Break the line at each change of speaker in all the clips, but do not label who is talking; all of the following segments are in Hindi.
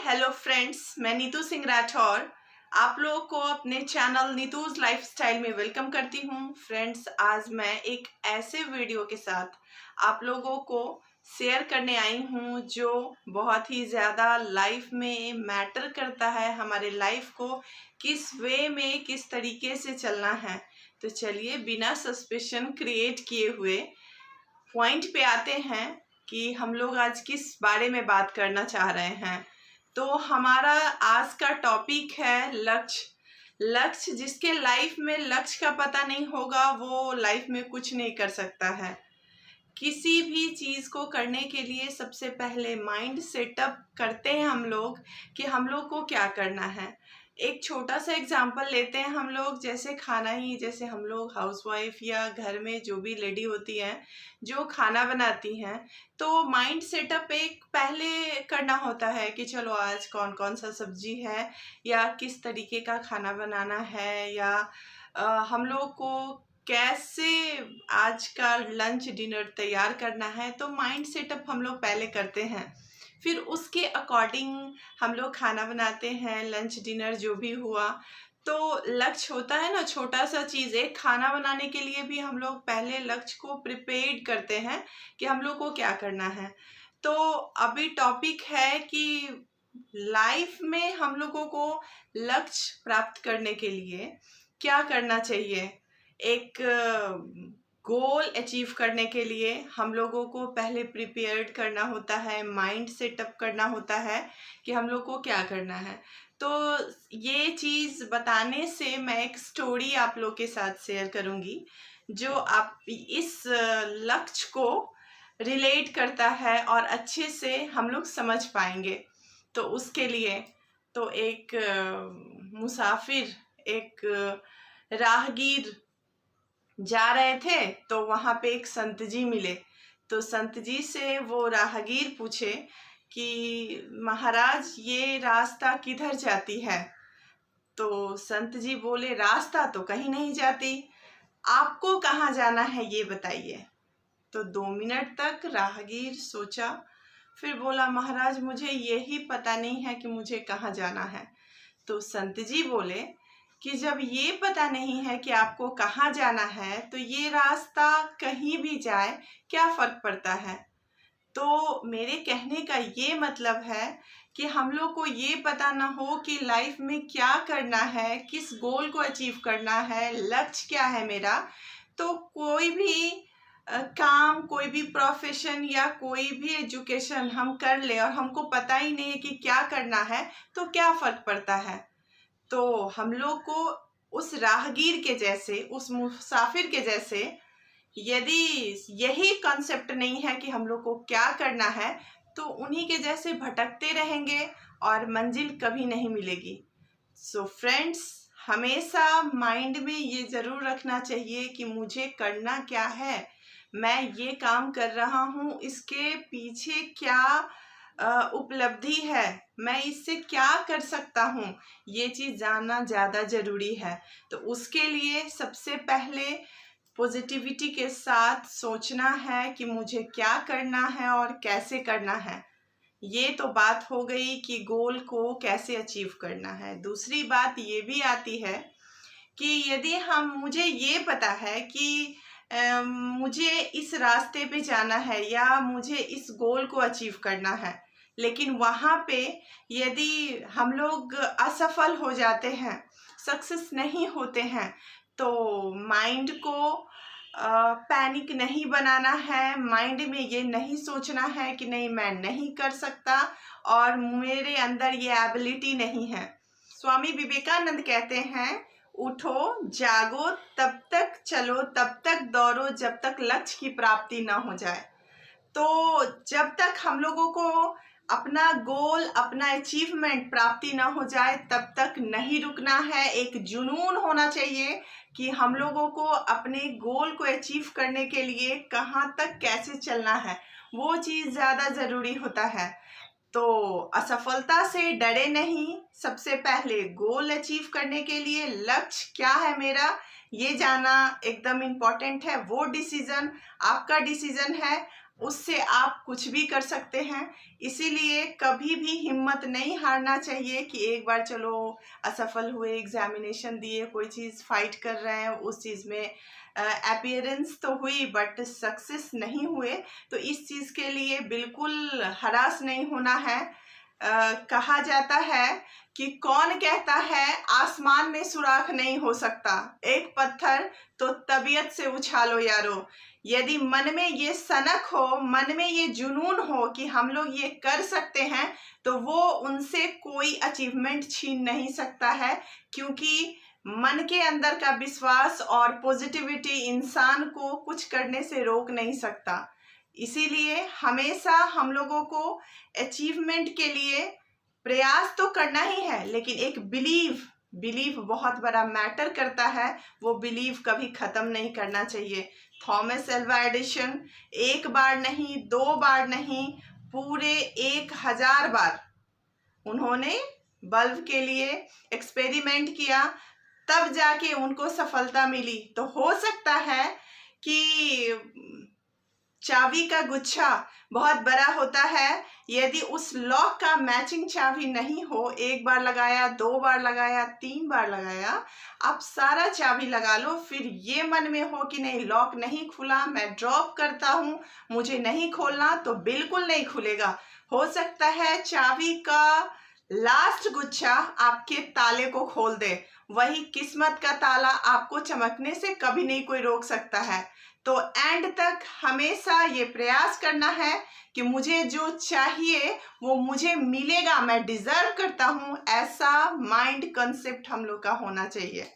हेलो फ्रेंड्स, मैं नीतू सिंह राठौर आप लोगों को अपने चैनल नीतूज लाइफस्टाइल में वेलकम करती हूँ। फ्रेंड्स, आज मैं एक ऐसे वीडियो के साथ आप लोगों को शेयर करने आई हूँ जो बहुत ही ज़्यादा लाइफ में मैटर करता है। हमारे लाइफ को किस वे में, किस तरीके से चलना है। तो चलिए बिना सस्पेशन क्रिएट किए हुए पॉइंट पे आते हैं कि हम लोग आज किस बारे में बात करना चाह रहे हैं। तो हमारा आज का टॉपिक है लक्ष्य। लक्ष्य, जिसके लाइफ में लक्ष्य का पता नहीं होगा वो लाइफ में कुछ नहीं कर सकता है। किसी भी चीज़ को करने के लिए सबसे पहले माइंड सेटअप करते हैं हम लोग कि हम लोग को क्या करना है। एक छोटा सा एग्जांपल लेते हैं हम लोग, जैसे खाना ही, जैसे हम लोग हाउसवाइफ या घर में जो भी लेडी होती हैं जो खाना बनाती हैं, तो माइंड सेटअप एक पहले करना होता है कि चलो आज कौन कौन सा सब्जी है या किस तरीके का खाना बनाना है, या हम लोग को कैसे आज का लंच डिनर तैयार करना है। तो माइंड सेटअप हम लोग पहले करते हैं, फिर उसके अकॉर्डिंग हम लोग खाना बनाते हैं, लंच डिनर जो भी हुआ। तो लक्ष्य होता है ना, छोटा सा चीज़। एक खाना बनाने के लिए भी हम लोग पहले लक्ष्य को प्रिपेयर करते हैं कि हम लोग को क्या करना है। तो अभी टॉपिक है कि लाइफ में हम लोगों को लक्ष्य प्राप्त करने के लिए क्या करना चाहिए। एक गोल अचीव करने के लिए हम लोगों को पहले प्रिपेयर्ड करना होता है, माइंड सेटअप करना होता है कि हम लोग को क्या करना है। तो ये चीज़ बताने से मैं एक स्टोरी आप लोग के साथ शेयर करूँगी जो आप इस लक्ष्य को रिलेट करता है और अच्छे से हम लोग समझ पाएंगे। तो उसके लिए तो एक मुसाफिर, एक राहगीर जा रहे थे, तो वहाँ पे एक संत जी मिले। तो संत जी से वो राहगीर पूछे कि महाराज ये रास्ता किधर जाती है। तो संत जी बोले रास्ता तो कहीं नहीं जाती, आपको कहाँ जाना है ये बताइए। तो 2 मिनट तक राहगीर सोचा, फिर बोला महाराज मुझे यही पता नहीं है कि मुझे कहाँ जाना है। तो संत जी बोले कि जब ये पता नहीं है कि आपको कहाँ जाना है तो ये रास्ता कहीं भी जाए क्या फ़र्क पड़ता है। तो मेरे कहने का ये मतलब है कि हम लोग को ये पता ना हो कि लाइफ में क्या करना है, किस गोल को अचीव करना है, लक्ष्य क्या है मेरा। तो कोई भी काम, कोई भी प्रोफेशन या कोई भी एजुकेशन हम कर ले और हमको पता ही नहीं है कि क्या करना है, तो क्या फ़र्क पड़ता है। तो हम लोग को उस राहगीर के जैसे, उस मुसाफिर के जैसे, यदि यही कॉन्सेप्ट नहीं है कि हम लोग को क्या करना है, तो उन्हीं के जैसे भटकते रहेंगे और मंजिल कभी नहीं मिलेगी। सो फ्रेंड्स, हमेशा माइंड में ये ज़रूर रखना चाहिए कि मुझे करना क्या है, मैं ये काम कर रहा हूँ, इसके पीछे क्या उपलब्धि है, मैं इससे क्या कर सकता हूँ, ये चीज़ जानना ज़्यादा ज़रूरी है। तो उसके लिए सबसे पहले पॉजिटिविटी के साथ सोचना है कि मुझे क्या करना है और कैसे करना है। ये तो बात हो गई कि गोल को कैसे अचीव करना है। दूसरी बात ये भी आती है कि यदि मुझे ये पता है कि मुझे इस रास्ते पे जाना है या मुझे इस गोल को अचीव करना है, लेकिन वहाँ पे यदि हम लोग असफल हो जाते हैं, सक्सेस नहीं होते हैं, तो माइंड को पैनिक नहीं बनाना है। माइंड में ये नहीं सोचना है कि नहीं मैं नहीं कर सकता और मेरे अंदर ये एबिलिटी नहीं है। स्वामी विवेकानंद कहते हैं, उठो जागो तब तक चलो, तब तक दौड़ो जब तक लक्ष्य की प्राप्ति ना हो जाए। तो जब तक हम लोगों को अपना गोल, अपना अचीवमेंट प्राप्ति ना हो जाए तब तक नहीं रुकना है। एक जुनून होना चाहिए कि हम लोगों को अपने गोल को अचीव करने के लिए कहाँ तक कैसे चलना है, वो चीज़ ज़्यादा ज़रूरी होता है। तो असफलता से डरे नहीं, सबसे पहले गोल अचीव करने के लिए लक्ष्य क्या है मेरा ये जानना एकदम इम्पॉर्टेंट है। वो डिसीज़न आपका डिसीज़न है, उससे आप कुछ भी कर सकते हैं। इसीलिए कभी भी हिम्मत नहीं हारना चाहिए कि एक बार चलो असफल हुए, एग्जामिनेशन दिए, कोई चीज़ फाइट कर रहे हैं, उस चीज़ में अपीयरेंस तो हुई बट सक्सेस नहीं हुए, तो इस चीज़ के लिए बिल्कुल हरास नहीं होना है। कहा जाता है कि कौन कहता है आसमान में सुराख नहीं हो सकता, एक पत्थर तो तबीयत से उछालो यारो। यदि मन में ये सनक हो, मन में ये जुनून हो कि हम लोग ये कर सकते हैं, तो वो उनसे कोई अचीवमेंट छीन नहीं सकता है, क्योंकि मन के अंदर का विश्वास और पॉजिटिविटी इंसान को कुछ करने से रोक नहीं सकता। इसीलिए हमेशा हम लोगों को अचीवमेंट के लिए प्रयास तो करना ही है, लेकिन एक बिलीव बहुत बड़ा मैटर करता है। वो बिलीव कभी ख़त्म नहीं करना चाहिए। थॉमस एल्वा एडिसन एक बार नहीं, दो बार नहीं, पूरे 1000 बार उन्होंने बल्ब के लिए एक्सपेरिमेंट किया, तब जाके उनको सफलता मिली। तो हो सकता है कि चाबी का गुच्छा बहुत बड़ा होता है, यदि उस लॉक का मैचिंग चाबी नहीं हो, एक बार लगाया, दो बार लगाया, 3 बार लगाया, आप सारा चाबी लगा लो, फिर ये मन में हो कि नहीं लॉक नहीं खुला, मैं ड्रॉप करता हूँ, मुझे नहीं खोलना, तो बिल्कुल नहीं खुलेगा। हो सकता है चाबी का लास्ट गुच्छा आपके ताले को खोल दे, वही किस्मत का ताला आपको चमकने से कभी नहीं कोई रोक सकता है। तो एंड तक हमेशा ये प्रयास करना है कि मुझे जो चाहिए वो मुझे मिलेगा, मैं डिजर्व करता हूँ, ऐसा माइंड कंसेप्ट हम लोग का होना चाहिए।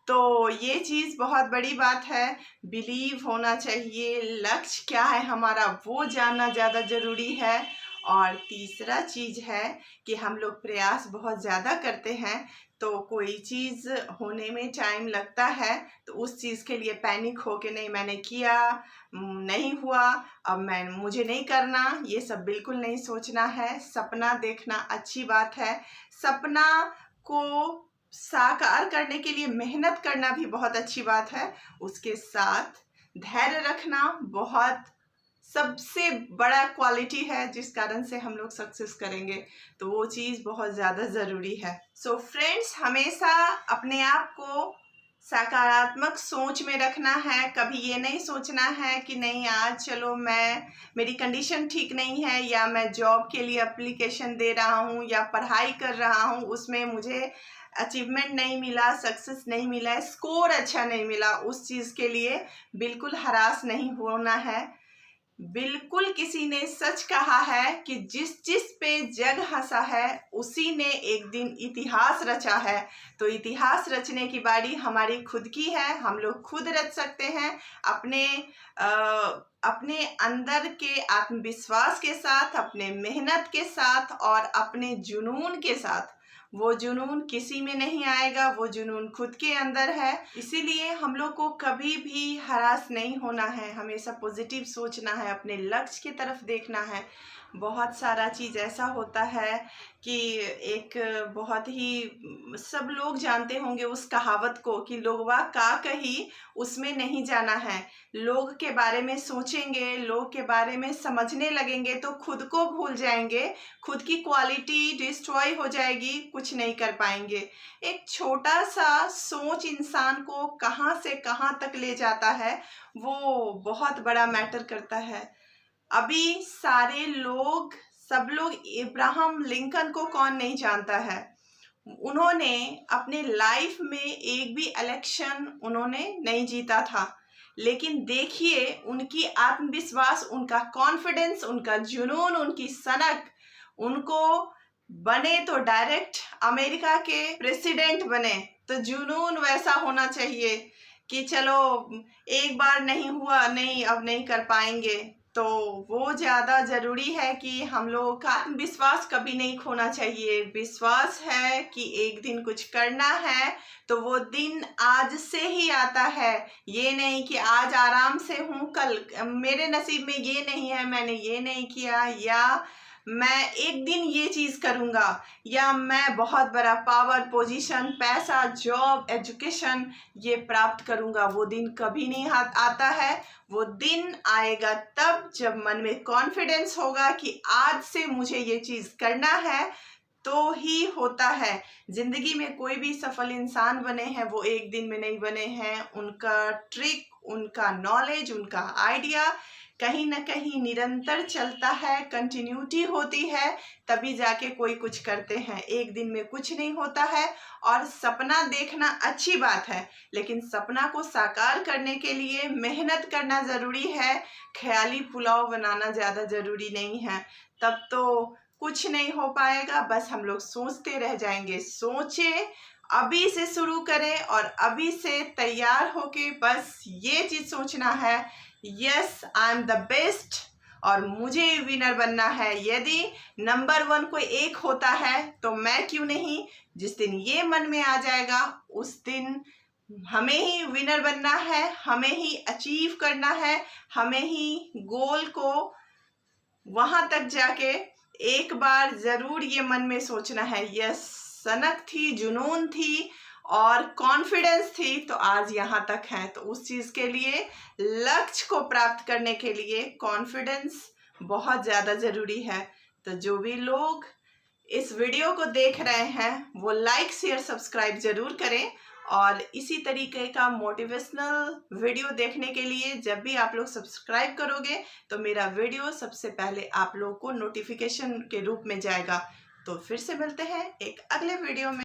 तो ये चीज़ बहुत बड़ी बात है, बिलीव होना चाहिए, लक्ष्य क्या है हमारा वो जानना ज़्यादा ज़रूरी है। और तीसरा चीज़ है कि हम लोग प्रयास बहुत ज़्यादा करते हैं, तो कोई चीज़ होने में टाइम लगता है, तो उस चीज़ के लिए पैनिक हो के नहीं मैंने किया, नहीं हुआ, अब मुझे नहीं करना, ये सब बिल्कुल नहीं सोचना है। सपना देखना अच्छी बात है, सपना को साकार करने के लिए मेहनत करना भी बहुत अच्छी बात है, उसके साथ धैर्य रखना बहुत सबसे बड़ा क्वालिटी है जिस कारण से हम लोग सक्सेस करेंगे, तो वो चीज़ बहुत ज़्यादा ज़रूरी है। सो फ्रेंड्स, हमेशा अपने आप को सकारात्मक सोच में रखना है। कभी ये नहीं सोचना है कि नहीं आज चलो मेरी कंडीशन ठीक नहीं है, या मैं जॉब के लिए एप्लीकेशन दे रहा हूँ या पढ़ाई कर रहा हूँ, उसमें मुझे अचीवमेंट नहीं मिला, सक्सेस नहीं मिला, स्कोर अच्छा नहीं मिला, उस चीज़ के लिए बिल्कुल हरास नहीं होना है। बिल्कुल किसी ने सच कहा है कि जिस पे जग हंसा है उसी ने एक दिन इतिहास रचा है। तो इतिहास रचने की बारी हमारी खुद की है, हम लोग खुद रच सकते हैं अपने अंदर के आत्मविश्वास के साथ, अपने मेहनत के साथ और अपने जुनून के साथ। वो जुनून किसी में नहीं आएगा, वो जुनून खुद के अंदर है। इसीलिए हम लोग को कभी भी हरास नहीं होना है, हमेशा पॉजिटिव सोचना है, अपने लक्ष्य की तरफ देखना है। बहुत सारा चीज़ ऐसा होता है कि एक बहुत ही सब लोग जानते होंगे उस कहावत को कि लोगवा का कही उसमें नहीं जाना है। लोग के बारे में सोचेंगे, लोग के बारे में समझने लगेंगे तो खुद को भूल जाएंगे, खुद की क्वालिटी डिस्ट्रॉय हो जाएगी, कुछ नहीं कर पाएंगे। एक छोटा सा सोच इंसान को कहाँ से कहाँ तक ले जाता है, वो बहुत बड़ा मैटर करता है। अभी सारे लोग, सब लोग इब्राहम लिंकन को कौन नहीं जानता है। उन्होंने अपने लाइफ में एक भी इलेक्शन उन्होंने नहीं जीता था, लेकिन देखिए उनकी आत्मविश्वास, उनका कॉन्फिडेंस, उनका जुनून, उनकी सनक, उनको बने तो डायरेक्ट अमेरिका के प्रेसिडेंट बने। तो जुनून वैसा होना चाहिए कि चलो एक बार नहीं हुआ, नहीं अब नहीं कर पाएंगे, तो वो ज़्यादा ज़रूरी है कि हम लोगों का आत्मविश्वास कभी नहीं खोना चाहिए। विश्वास है कि एक दिन कुछ करना है तो वो दिन आज से ही आता है, ये नहीं कि आज आराम से हूँ, कल मेरे नसीब में ये नहीं है, मैंने ये नहीं किया, या मैं एक दिन ये चीज़ करूँगा, या मैं बहुत बड़ा पावर, पोजीशन, पैसा, जॉब, एजुकेशन ये प्राप्त करूँगा, वो दिन कभी नहीं आता है। वो दिन आएगा तब जब मन में कॉन्फिडेंस होगा कि आज से मुझे ये चीज़ करना है, तो ही होता है। जिंदगी में कोई भी सफल इंसान बने हैं वो एक दिन में नहीं बने हैं। उनका ट्रिक, उनका नॉलेज, उनका आइडिया कहीं ना कहीं निरंतर चलता है, कंटिन्यूटी होती है, तभी जाके कोई कुछ करते हैं। एक दिन में कुछ नहीं होता है। और सपना देखना अच्छी बात है, लेकिन सपना को साकार करने के लिए मेहनत करना ज़रूरी है। ख्याली पुलाव बनाना ज़्यादा ज़रूरी नहीं है, तब तो कुछ नहीं हो पाएगा। बस हम लोग सोचते रह जाएंगे। सोचें, अभी से शुरू करें और अभी से तैयार होके बस ये चीज़ सोचना है, yes I am the best और मुझे विनर बनना है। यदि नंबर 1 कोई एक होता है तो मैं क्यों नहीं। जिस दिन ये मन में आ जाएगा उस दिन हमें ही विनर बनना है, हमें ही अचीव करना है, हमें ही गोल को वहां तक जाके एक बार जरूर ये मन में सोचना है। यस, सनक थी, जुनून थी और कॉन्फिडेंस थी, तो आज यहाँ तक है। तो उस चीज के लिए, लक्ष्य को प्राप्त करने के लिए कॉन्फिडेंस बहुत ज्यादा जरूरी है। तो जो भी लोग इस वीडियो को देख रहे हैं वो लाइक, शेयर, सब्सक्राइब जरूर करें। और इसी तरीके का मोटिवेशनल वीडियो देखने के लिए जब भी आप लोग सब्सक्राइब करोगे तो मेरा वीडियो सबसे पहले आप लोग को नोटिफिकेशन के रूप में जाएगा। तो फिर से मिलते हैं एक अगले वीडियो में।